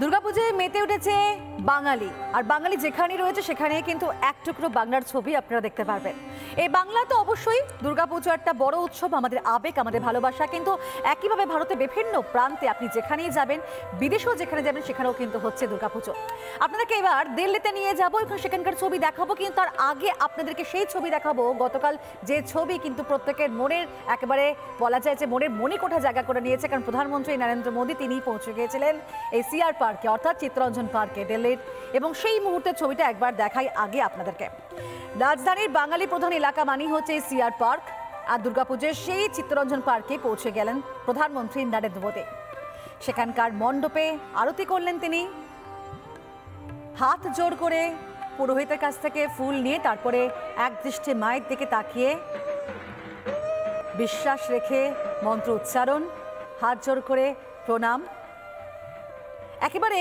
দুর্গাপূজায় মেতে উঠেছে বাঙালি, আর বাঙালি যেখানে রয়েছে সেখানে কিন্তু এক টুকরো বাংলার ছবি আপনারা দেখতে পারবেন। এই বাংলা তো অবশ্যই দুর্গাপুজো একটা বড় উৎসব, আমাদের আবেগ, আমাদের ভালোবাসা। কিন্তু একইভাবে ভারতের বিভিন্ন প্রান্তে আপনি যেখানেই যাবেন, বিদেশেও যেখানে যাবেন, সেখানেও কিন্তু হচ্ছে দুর্গাপুজো। আপনাদেরকে এবার দিল্লিতে নিয়ে যাবো, সেখানকার ছবি দেখাবো, কিন্তু তার আগে আপনাদেরকে সেই ছবি দেখাবো গতকাল যে ছবি কিন্তু প্রত্যেকের মনের একেবারে বলা যায় যে মনের মণিকোঠা জায়গা করে নিয়েছে। কারণ প্রধানমন্ত্রী নরেন্দ্র মোদী তিনি পৌঁছে গিয়েছিলেন এই সিআর পার্কে, অর্থাৎ চিত্তরঞ্জন পার্কে দিল্লির, এবং সেই মুহূর্তের ছবিটা একবার দেখাই আগে আপনাদেরকে। রাজধানীর বাঙালি প্রধান এলাকা মানেই হচ্ছে এই সিআর পার্ক, আর দুর্গাপুজোর সেই চিত্তরঞ্জন পার্কে পৌঁছে গেলেন প্রধানমন্ত্রী নরেন্দ্র মোদী। সেখানকার মণ্ডপে আরতি করলেন তিনি, হাত জোড় করে পুরোহিতের কাছ থেকে ফুল নিয়ে তারপরে একদৃষ্টে মায়ের দিকে তাকিয়ে বিশ্বাস রেখে মন্ত্র উচ্চারণ, হাত জোড় করে প্রণাম। একেবারে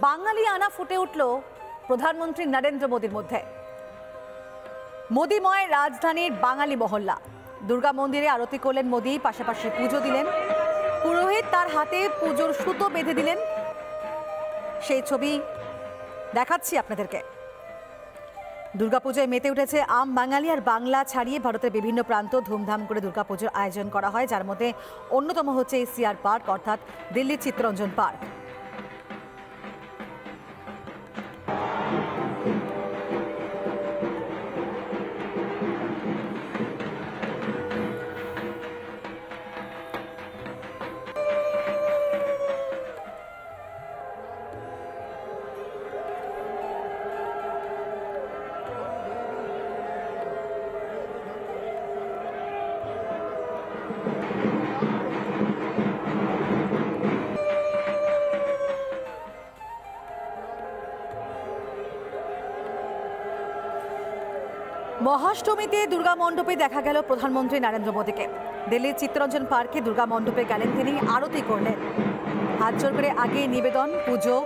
বাঙালি আনা ফুটে উঠল প্রধানমন্ত্রী নরেন্দ্র মোদীর মধ্যে। মোদীময় রাজধানীর বাঙালি মহল্লা, দুর্গা মন্দিরে আরতি করলেন মোদী, পাশাপাশি পুজো দিলেন। পুরোহিত তার হাতে পুজোর সুতো বেঁধে দিলেন, সেই ছবি দেখাচ্ছি আপনাদেরকে। দুর্গাপূজায় মেতে উঠেছে আম বাঙালি, আর বাংলা ছাড়িয়ে ভারতের বিভিন্ন প্রান্ত ধুমধাম করে দুর্গাপুজোর আয়োজন করা হয়, যার মধ্যে অন্যতম হচ্ছে এই সিআর পার্ক, অর্থাৎ দিল্লির চিত্তরঞ্জন পার্ক। মহাষ্টমীতে দুর্গা মণ্ডপে দেখা গেল প্রধানমন্ত্রী নরেন্দ্র মোদীকে। দিল্লির চিত্তরঞ্জন পার্কে দুর্গা মণ্ডপে গেলেন তিনি, আরতি করলেন। হাত জোড় করে আগে নিবেদন, পুজো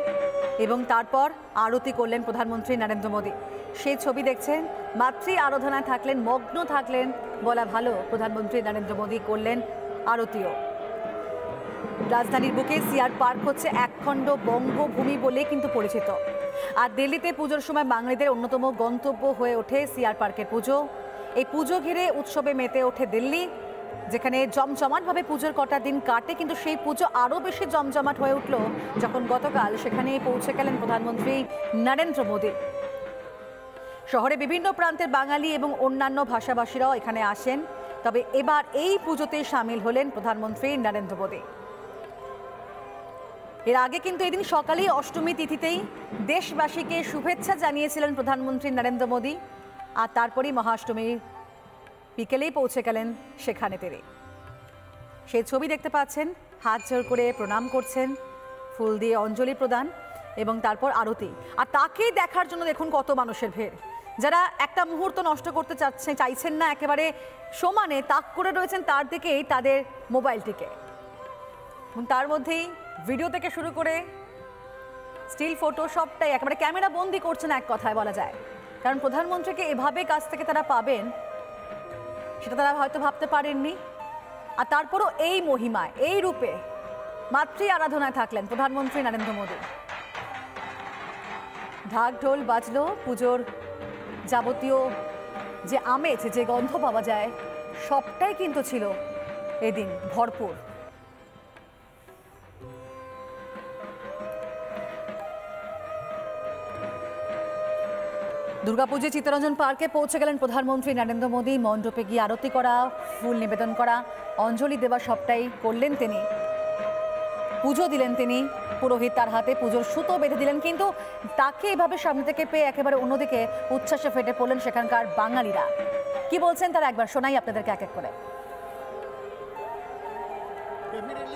এবং তারপর আরতি করলেন প্রধানমন্ত্রী নরেন্দ্র মোদী। সেই ছবি দেখছেন, মাতৃ আরাধনায় থাকলেন, মগ্ন থাকলেন বলা ভালো। প্রধানমন্ত্রী নরেন্দ্র মোদী করলেন আরতিও। রাজধানীর বুকে সিআর পার্ক হচ্ছে একখণ্ড বঙ্গভূমি বলে কিন্তু পরিচিত, আর দিল্লিতে পুজোর সময় বাঙালিদের অন্যতম গন্তব্য হয়ে ওঠে সিআর পার্কের পুজো। এই পুজো ঘিরে উৎসবে মেতে ওঠে দিল্লি, যেখানে জমজমাটভাবে পুজোর কটা দিন কাটে, কিন্তু সেই পুজো আরও বেশি জমজমাট হয়ে উঠল যখন গতকাল সেখানে পৌঁছে গেলেন প্রধানমন্ত্রী নরেন্দ্র মোদী। শহরে বিভিন্ন প্রান্তের বাঙালি এবং অন্যান্য ভাষাভাষীরাও এখানে আসেন, তবে এবার এই পুজোতে সামিল হলেন প্রধানমন্ত্রী নরেন্দ্র মোদী। এর আগে কিন্তু এদিন সকালেই অষ্টমী তিথিতেই দেশবাসীকে শুভেচ্ছা জানিয়েছিলেন প্রধানমন্ত্রী নরেন্দ্র মোদী, আর তারপরেই মহাষ্টমীর বিকেলেই পৌঁছে গেলেন সেখানে তিনি। সেই ছবি দেখতে পাচ্ছেন, হাত জোড় করে প্রণাম করছেন, ফুল দিয়ে অঞ্জলি প্রদান এবং তারপর আরতি। আর তাকে দেখার জন্য দেখুন কত মানুষের ভিড়, যারা একটা মুহূর্ত নষ্ট করতে চাইছেন না, একেবারে সমানে তাক করে রয়েছেন তার দিকেই তাদের মোবাইলটিকে। তার মধ্যেই ভিডিও থেকে শুরু করে স্টিল ফটো সবটাই একেবারে ক্যামেরা বন্দি করছেন এক কথায় বলা যায়। কারণ প্রধানমন্ত্রীকে এভাবে কাছ থেকে তারা পাবেন সেটা তারা হয়তো ভাবতে পারেননি। আর তারপরও এই মহিমায়, এই রূপে মাতৃ আরাধনায় থাকলেন প্রধানমন্ত্রী নরেন্দ্র মোদী। ঢাক ঢোল বাজলো, পুজোর যাবতীয় যে আমেজ, যে গন্ধ পাওয়া যায়, সবটাই কিন্তু ছিল এদিন ভরপুর। দুর্গাপুজো চিত্তরঞ্জন পার্কে পৌঁছে গেলেন প্রধানমন্ত্রী নরেন্দ্র মোদী। মণ্ডপে গিয়ে আরতি করা, ফুল নিবেদন করা, অঞ্জলি দেওয়া সবটাই করলেন তিনি। পুজো দিলেন তিনি, পুরোহিত তার হাতে পুজোর সুতো বেঁধে দিলেন। কিন্তু তাকে এভাবে সামনে থেকে পেয়ে একেবারে অন্যদিকে উচ্ছ্বাসে ফেটে পড়লেন সেখানকার বাঙালিরা। কি বলছেন তারা একবার শোনাই আপনাদেরকে এক এক করে।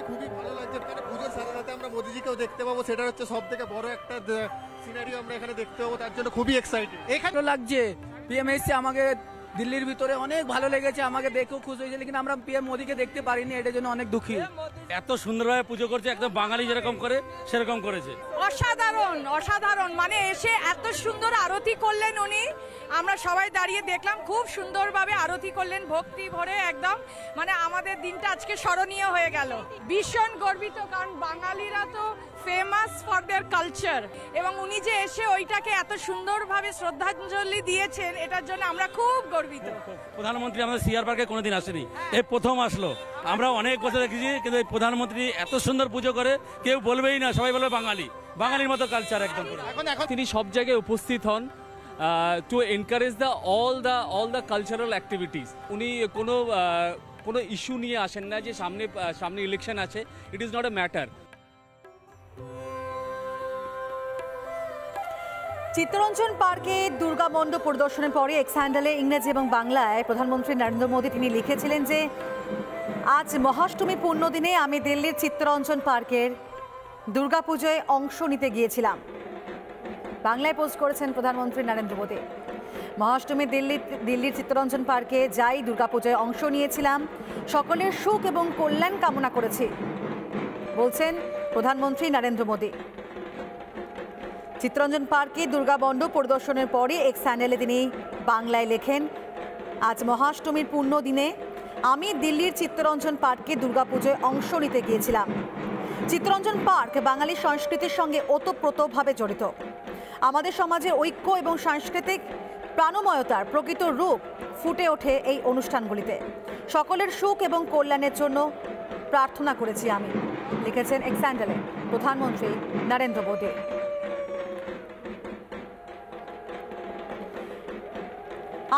খুবই ভালো লাগছে, কারণ পুজোর সাথে সাথে আমরা মোদিজিকেও দেখতে পাবো, সেটা হচ্ছে সব থেকে বড় একটা সিনারিও আমরা এখানে দেখতে পাবো, তার জন্য খুবই এক্সাইটেড। এখানে লাগছে পিএম এসছে, আমাকে দিল্লির ভিতরে অনেক ভালো লেগেছে, আমাকে দেখেও খুশি হয়েছে, কিন্তু আমরা পিএম মোদীকে দেখতে পারিনি, এটার জন্য অনেক দুঃখী। এত সুন্দরভাবে পুজো করছে, একদম বাঙালি যেরকম করে সেরকম করেছে। অসাধারণ অসাধারণ, মানে এসে এত সুন্দর আরতি করলেন উনি, আমরা সবাই দাঁড়িয়ে দেখলাম, খুব সুন্দরভাবে আরতি করলেন ভক্তি ভরে একদম, মানে আমাদের দিনটা আজকে স্মরণীয় হয়ে গেল। ভীষণ গর্বিত, কারণ বাঙালিরা তো ফেমাস ফর দেয়ার কালচার, এবং উনি যে এসে ওইটাকে এত সুন্দরভাবে শ্রদ্ধাঞ্জলি দিয়েছেন, এটার জন্য আমরা খুব গর্বিত। প্রধানমন্ত্রী আমাদের সিআর পার্কে কোনোদিন আসেনি, এই প্রথম আসলো। আমরা অনেক বছর দেখেছি, কিন্তু এই প্রধানমন্ত্রী এত সুন্দর পুজো করে কেউ বলবেই না, সবাই বলবে বাঙালি, বাঙালির মতো কালচার একদম। এখন তিনি সব জায়গায় উপস্থিত হন to encourage all the cultural activities. উনি কোনো ইস্যু নিয়ে আসেন না যে সামনে ইলেকশন আছে, it is not a matter. Chittaranjan পার্কে দুর্গা মণ্ডপ পরিদর্শনের পরে এক্স হ্যান্ডেলে ইংরেজি এবং বাংলায় প্রধানমন্ত্রী নরেন্দ্র মোদী তিনি লিখেছিলেন যে আজ মহাষ্টমী পুণ্যদিনে আমি দিল্লির চিত্তরঞ্জন পার্কের দুর্গাপুজোয় অংশ নিতে গিয়েছিলাম। বাংলায় পোস্ট করেছেন প্রধানমন্ত্রী নরেন্দ্র মোদী। মহাষ্টমী দিল্লির চিত্তরঞ্জন পার্কে যাই দুর্গাপুজোয় অংশ নিয়েছিলাম, সকলের সুখ এবং কল্যাণ কামনা করেছি, বলছেন প্রধানমন্ত্রী নরেন্দ্র মোদী। চিত্তরঞ্জন পার্কে দুর্গা মণ্ডপ পরিদর্শনের পরে এক্স হ্যান্ডেলে তিনি বাংলায় লেখেন, আজ মহাষ্টমীর পুণ্য দিনে আমি দিল্লির চিত্তরঞ্জন পার্কে দুর্গাপুজোয় অংশ নিতে গিয়েছিলাম। চিত্তরঞ্জন পার্ক বাঙালি সংস্কৃতির সঙ্গে ওতপ্রোতভাবে জড়িত। আমাদের সমাজে ঐক্য এবং সাংস্কৃতিক প্রাণময়তার প্রকৃত রূপ ফুটে ওঠে এই অনুষ্ঠানগুলিতে। সকলের সুখ এবং কল্যাণের জন্য প্রার্থনা করেছি আমি, লিখেছেন এক্স হ্যান্ডেলে প্রধানমন্ত্রী নরেন্দ্র মোদী।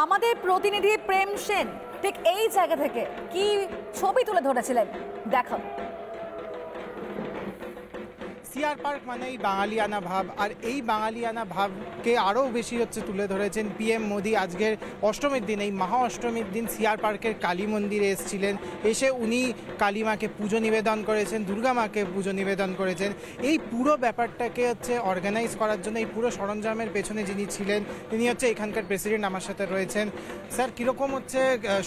আমাদের প্রতিনিধি প্রেম সেন ঠিক এই জায়গা থেকে কি ছবি তুলে ধরেছিলেন, দেখো। সিআর পার্ক মানেই বাঙালিয়ানা ভাব, আর এই বাঙালিয়ানা ভাবকে আরও বেশি তুলে ধরেছেন পিএম মোদী। আজকের অষ্টমীর দিন, এই মহা অষ্টমীর দিন সিআর পার্কের কালী মন্দিরে এসেছিলেন। এসে উনি কালী মাকে পুজো নিবেদন করেছেন, দুর্গা মাকে পুজো নিবেদন করেছেন। এই পুরো ব্যাপারটাকে অর্গানাইজ করার জন্য, এই পুরো সরঞ্জামের পেছনে যিনি ছিলেন তিনি এখানকার প্রেসিডেন্ট আমার সাথে রয়েছেন। স্যার, কীরকম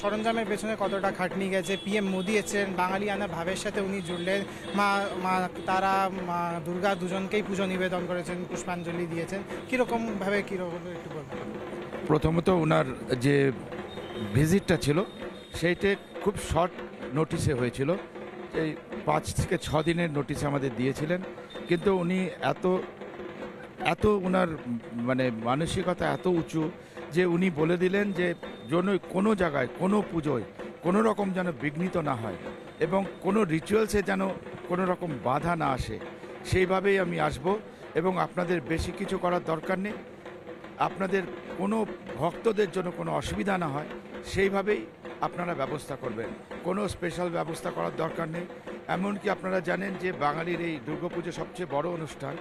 সরঞ্জামের পেছনে কতটা খাটনি গেছে? পিএম মোদী এসেছেন, বাঙালিয়ানা ভাবের সাথে উনি জুড়লেন, মা তারা, মা দুর্গা দুজনকেই পুজো নিবেদন করেছেন, পুষ্পাঞ্জলি দিয়েছেন। কীরকম একটু বলবেন? প্রথমত ওনার যে ভিজিটটা ছিল সেইটা খুব শর্ট নোটিশে হয়েছিল, এই 5 থেকে 6 দিনের নোটিশ আমাদের দিয়েছিলেন। কিন্তু উনি এত ওনার মানসিকতা এত উঁচু যে উনি বলে দিলেন যে কোনো জায়গায় কোনো পুজোয় কোনো রকম যেন বিঘ্নিত না হয় এবং কোনো রিচুয়ালসে যেন কোনো রকম বাধা না আসে, সেইভাবেই আমি আসব এবং আপনাদের বেশি কিছু করার দরকার নেই, আপনাদের কোনো ভক্তদের জন্য কোনো অসুবিধা না হয় সেইভাবেই আপনারা ব্যবস্থা করবেন, কোনো স্পেশাল ব্যবস্থা করার দরকার নেই। এমনকি আপনারা জানেন যে বাঙালির এই দুর্গাপুজো সবচেয়ে বড় অনুষ্ঠান,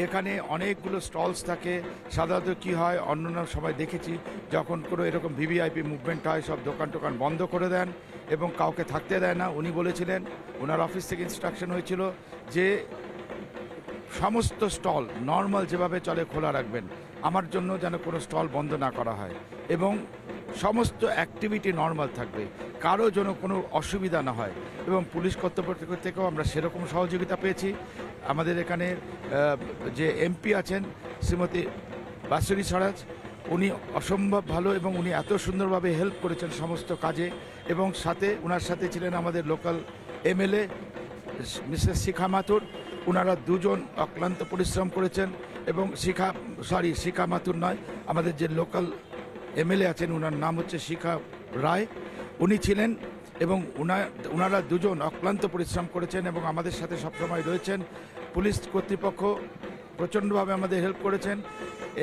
এখানে অনেকগুলো স্টলস থাকে। সাধারণত কী হয়, অন্যান্য সময় দেখেছি যখন কোনো এরকম ভিভিআইপি মুভমেন্ট হয় সব দোকান টোকান বন্ধ করে দেন এবং কাউকে থাকতে দেয় না। উনি বলেছিলেন, ওনার অফিস থেকে ইনস্ট্রাকশন হয়েছিল যে সমস্ত স্টল নর্মাল যেভাবে চলে খোলা রাখবেন, আমার জন্য যেন কোনো স্টল বন্ধ না করা হয় এবং সমস্ত অ্যাক্টিভিটি নর্মাল থাকবে, কারো যেন কোনো অসুবিধা না হয়। এবং পুলিশ কর্তৃপক্ষ থেকেও আমরা সেরকম সহযোগিতা পেয়েছি। আমাদের এখানে যে এমপি আছেন শ্রীমতী বাসুরি স্বরাজ, উনি অসম্ভব ভালো এবং উনি এত সুন্দরভাবে হেল্প করেছেন সমস্ত কাজে। এবং ওনার সাথে ছিলেন আমাদের লোকাল এমএলএ মিসেস শিখা মাথুর, ওনারা দুজন অক্লান্ত পরিশ্রম করেছেন। এবং শিখা মাথুর নয়, আমাদের যে লোকাল এমএলএ আছেন ওনার নাম হচ্ছে শিখা রায়, উনি ছিলেন এবং ওনারা দুজন অক্লান্ত পরিশ্রম করেছেন এবং আমাদের সাথে সবসময় রয়েছেন। পুলিশ কর্তৃপক্ষ প্রচণ্ডভাবে আমাদের হেল্প করেছেন।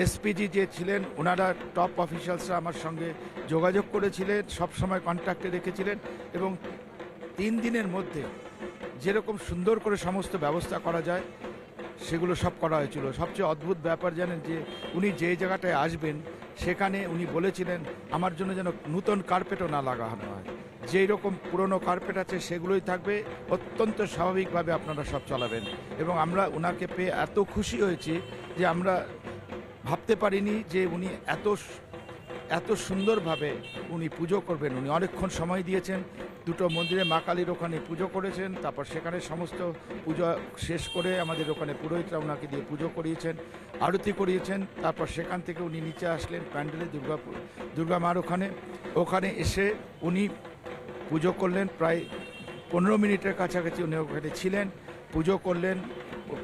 এসপিজি যে ছিলেন, ওনারা টপ অফিসিয়ালসরা আমার সঙ্গে যোগাযোগ করেছিলেন, সবসময় কন্ট্যাক্টে রেখেছিলেন এবং 3 দিনের মধ্যে যেরকম সুন্দর করে সমস্ত ব্যবস্থা করা যায় সেগুলো সব করা হয়েছিল। সবচেয়ে অদ্ভুত ব্যাপার জানেন, যে উনি যে জায়গাটায় আসবেন সেখানে উনি বলেছিলেন আমার জন্য যেন নূতন কার্পেটও না লাগানো হয়, যেই রকম পুরনো কার্পেট আছে সেগুলোই থাকবে, অত্যন্ত স্বাভাবিকভাবে আপনারা সব চালাবেন। এবং আমরা ওনাকে পেয়ে এত খুশি হয়েছি যে আমরা ভাবতে পারিনি যে উনি এত সুন্দরভাবে উনি পুজো করবেন। উনি অনেকক্ষণ সময় দিয়েছেন, 2টো মন্দিরে মা কালীর ওখানে পুজো করেছেন, তারপর সেখানে সমস্ত পুজো শেষ করে আমাদের ওখানে পুরোহিতরা ওনাকে দিয়ে পুজো করিয়েছেন, আরতি করিয়েছেন। তারপর সেখান থেকে উনি নিচে আসলেন প্যান্ডেলে দুর্গা মার ওখানে এসে উনি পুজো করলেন। প্রায় 15 মিনিটের কাছাকাছি উনি ওখানে ছিলেন, পুজো করলেন,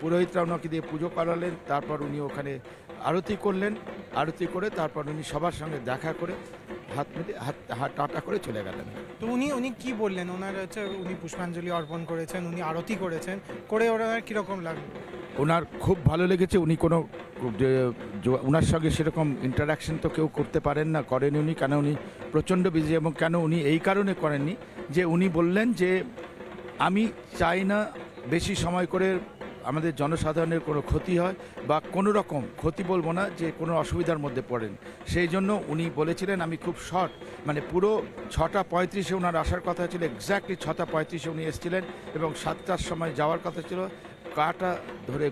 পুরোহিতরা ওনাকে দিয়ে পুজো করালেন, তারপর উনি ওখানে আরতি করলেন, আরতি করে তারপর উনি সবার সঙ্গে দেখা করে হাত মিলিয়ে হাত টাটা করে চলে গেলেন। তো উনি কি বললেন? ওনার হচ্ছে উনি পুষ্পাঞ্জলি অর্পণ করেছেন, উনি আরতি করেছেন, করে ওনার কীরকম লাগলো? ওনার খুব ভালো লেগেছে। উনি কোনো ওনার সঙ্গে সেরকম ইন্টারাকশন তো কেউ করতে পারেন না, করেন উনি, কেন উনি প্রচণ্ড বিজি। এবং কেন উনি এই কারণে করেননি যে উনি বললেন যে আমি চাই না বেশি সময় করে আমাদের জনসাধারণের কোনো ক্ষতি হয় বা কোনো রকম ক্ষতি বলবো না, যে কোনো অসুবিধার মধ্যে পড়েন। সেই জন্য উনি বলেছিলেন আমি খুব শর্ট, মানে পুরো 6:35 ওনার আসার কথা ছিল, এক্স্যাক্টলি 6:35 উনি এসেছিলেন এবং 7টার সময় যাওয়ার কথা ছিল।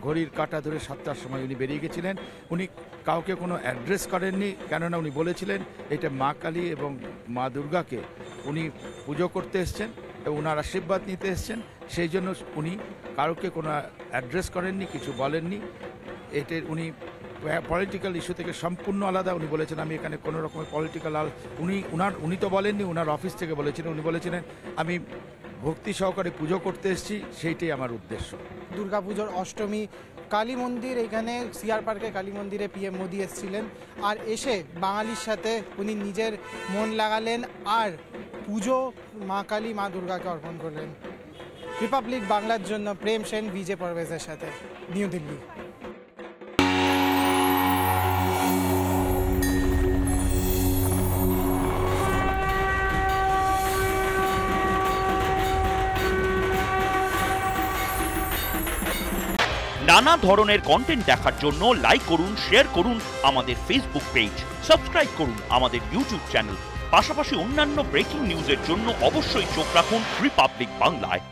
ঘড়ির কাঁটা ধরে 7টার সময় উনি বেরিয়ে গেছিলেন। উনি কাউকে কোনো অ্যাড্রেস করেননি, কেননা উনি বলেছিলেন এটা মা কালী এবং মা দুর্গাকে উনি পুজো করতে এসছেন এবং ওনার আশীর্বাদ নিতে এসছেন। সেই জন্য উনি কারোকে কোনো অ্যাড্রেস করেননি, কিছু বলেননি। এটার উনি পলিটিক্যাল ইস্যু থেকে সম্পূর্ণ আলাদা। উনি বলেছেন আমি এখানে কোনো রকমের পলিটিক্যাল উনি তো বলেননি, ওনার অফিস থেকে বলেছিলেন। উনি বলেছিলেন আমি ভক্তি সহকারে পুজো করতে এসেছি, সেইটাই আমার উদ্দেশ্য। দুর্গাপুজোর অষ্টমী কালী মন্দির, এখানে সিআর পার্কে কালী মন্দিরে পিএম মোদি এসেছিলেন, আর এসে বাঙালির সাথে উনি নিজের মন লাগালেন আর পুজো মা কালী মা দুর্গাকে অর্পণ করলেন। রিপাবলিক বাংলার জন্য প্রেম সেন, বিজে পারভেজের সাথে, নিউ দিল্লি। নানা ধরনের কন্টেন্ট দেখার জন্য লাইক করুন, শেয়ার করুন আমাদের ফেসবুক পেজ, সাবস্ক্রাইব করুন আমাদের ইউটিউব চ্যানেল। পাশাপাশি অন্যান্য ব্রেকিং নিউজের জন্য অবশ্যই চোখ রাখুন রিপাবলিক বাংলায়।